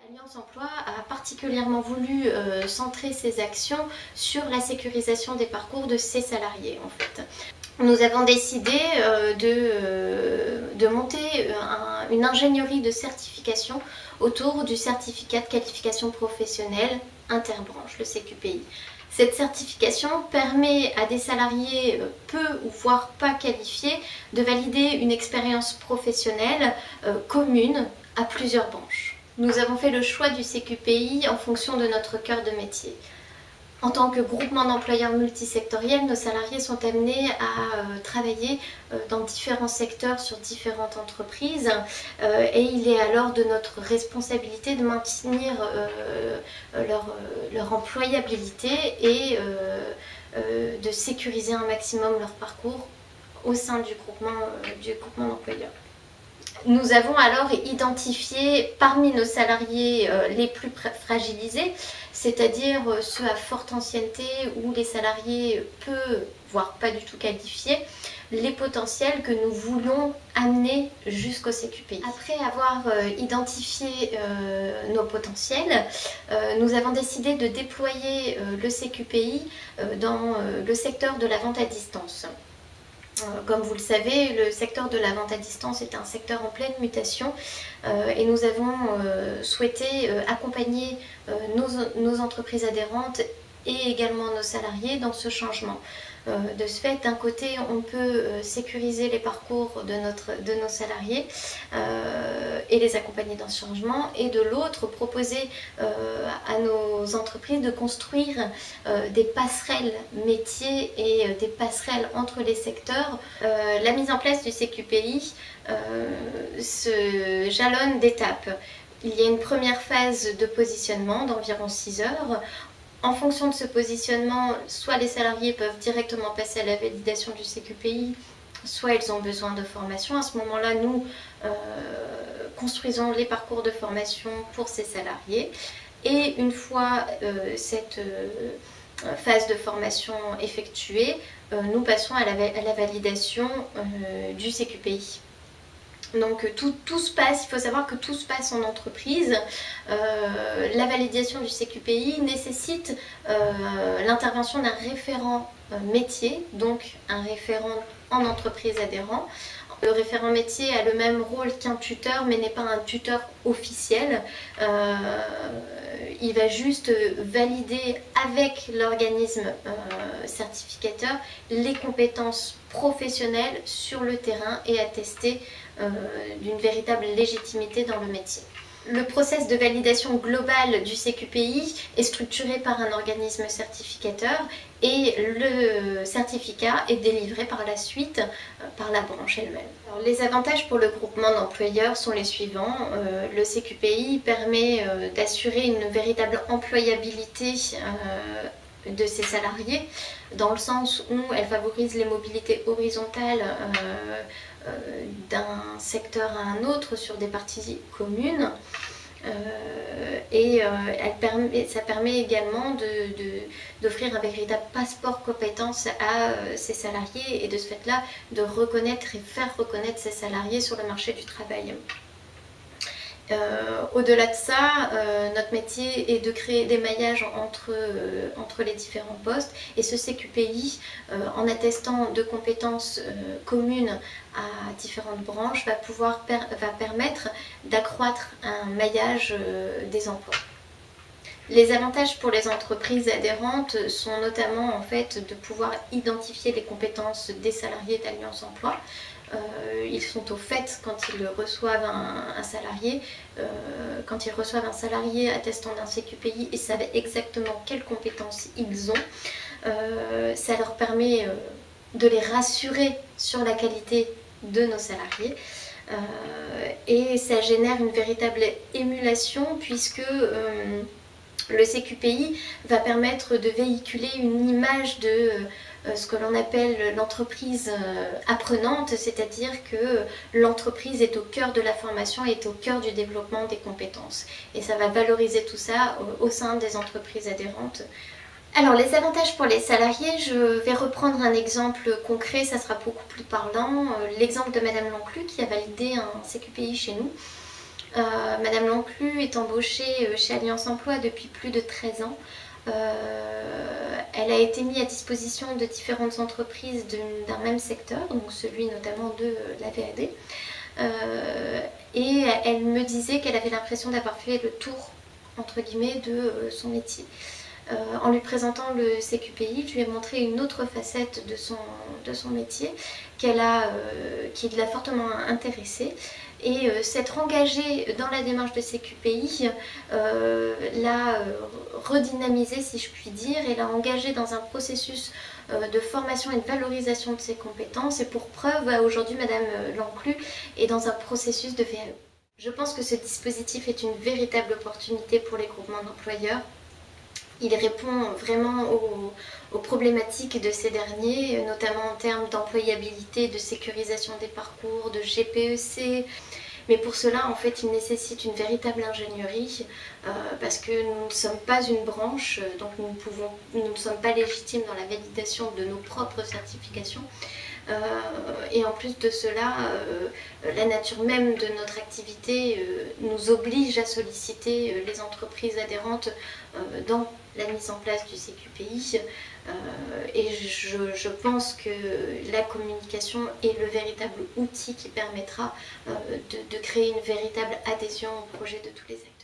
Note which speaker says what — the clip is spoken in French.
Speaker 1: Alliance Emploi a particulièrement voulu centrer ses actions sur la sécurisation des parcours de ses salariés en fait. Nous avons décidé de monter une ingénierie de certification autour du certificat de qualification professionnelle interbranche, le CQPI. Cette certification permet à des salariés peu ou voire pas qualifiés de valider une expérience professionnelle commune à plusieurs branches. Nous avons fait le choix du CQPI en fonction de notre cœur de métier. En tant que groupement d'employeurs multisectoriels, nos salariés sont amenés à travailler dans différents secteurs sur différentes entreprises et il est alors de notre responsabilité de maintenir leur employabilité et de sécuriser un maximum leur parcours au sein du groupement d'employeurs. Nous avons alors identifié parmi nos salariés les plus fragilisés, c'est-à-dire ceux à forte ancienneté ou les salariés peu, voire pas du tout qualifiés, les potentiels que nous voulons amener jusqu'au CQPI. Après avoir identifié nos potentiels, nous avons décidé de déployer le CQPI dans le secteur de la vente à distance. Comme vous le savez, le secteur de la vente à distance est un secteur en pleine mutation et nous avons souhaité accompagner nos entreprises adhérentes et également nos salariés dans ce changement. De ce fait, d'un côté, on peut sécuriser les parcours de nos salariés et les accompagner dans ce changement, et de l'autre, proposer à nos entreprises de construire des passerelles métiers et des passerelles entre les secteurs. La mise en place du CQPI se jalonne d'étapes. Il y a une première phase de positionnement d'environ 6 heures. En fonction de ce positionnement, soit les salariés peuvent directement passer à la validation du CQPI, soit ils ont besoin de formation. À ce moment-là, nous construisons les parcours de formation pour ces salariés. Et une fois cette phase de formation effectuée, nous passons à la validation du CQPI. Donc tout se passe, il faut savoir que tout se passe en entreprise. La validation du CQPI nécessite l'intervention d'un référent métier, donc un référent en entreprise adhérent. Le référent métier a le même rôle qu'un tuteur, mais n'est pas un tuteur officiel. Il va juste valider avec l'organisme certificateur les compétences professionnelles sur le terrain et attester d'une véritable légitimité dans le métier. Le process de validation globale du CQPI est structuré par un organisme certificateur et le certificat est délivré par la suite par la branche elle-même. Les avantages pour le groupement d'employeurs sont les suivants. Le CQPI permet d'assurer une véritable employabilité de ses salariés, dans le sens où elle favorise les mobilités horizontales d'un secteur à un autre sur des parties communes. Ça permet également d'offrir un véritable passeport compétences à ces salariés et de ce fait-là de reconnaître et faire reconnaître ces salariés sur le marché du travail. Au-delà de ça, notre métier est de créer des maillages entre les différents postes, et ce CQPI, en attestant de compétences communes à différentes branches, va permettre d'accroître un maillage des emplois. Les avantages pour les entreprises adhérentes sont notamment en fait de pouvoir identifier les compétences des salariés d'Alliance Emploi. Ils sont au fait quand ils reçoivent un salarié, attestant d'un CQPI, ils savent exactement quelles compétences ils ont. Ça leur permet de les rassurer sur la qualité de nos salariés. Et ça génère une véritable émulation puisque le CQPI va permettre de véhiculer une image de ce que l'on appelle l'entreprise apprenante, c'est-à-dire que l'entreprise est au cœur de la formation, est au cœur du développement des compétences. Et ça va valoriser tout ça au sein des entreprises adhérentes. Alors les avantages pour les salariés, je vais reprendre un exemple concret, ça sera beaucoup plus parlant. L'exemple de Madame Lanclus qui a validé un CQPI chez nous. Madame Lanclus est embauchée chez Alliance Emploi depuis plus de 13 ans. Elle a été mise à disposition de différentes entreprises d'un même secteur, donc celui notamment de la VAD. Et elle me disait qu'elle avait l'impression d'avoir fait le tour, entre guillemets, de son métier. En lui présentant le CQPI, je lui ai montré une autre facette de son métier qui l'a fortement intéressée. Et s'être engagée dans la démarche de CQPI l'a redynamisée, si je puis dire, et l'a engagée dans un processus de formation et de valorisation de ses compétences. Et pour preuve, aujourd'hui, Madame Lanclus est dans un processus de VAE. Je pense que ce dispositif est une véritable opportunité pour les groupements d'employeurs. Il répond vraiment aux problématiques de ces derniers, notamment en termes d'employabilité, de sécurisation des parcours, de GPEC. Mais pour cela, en fait, il nécessite une véritable ingénierie parce que nous ne sommes pas une branche, donc nous ne sommes pas légitimes dans la validation de nos propres certifications. Et en plus de cela, la nature même de notre activité nous oblige à solliciter les entreprises adhérentes dans la mise en place du CQPI. Et je pense que la communication est le véritable outil qui permettra de créer une véritable adhésion au projet de tous les acteurs.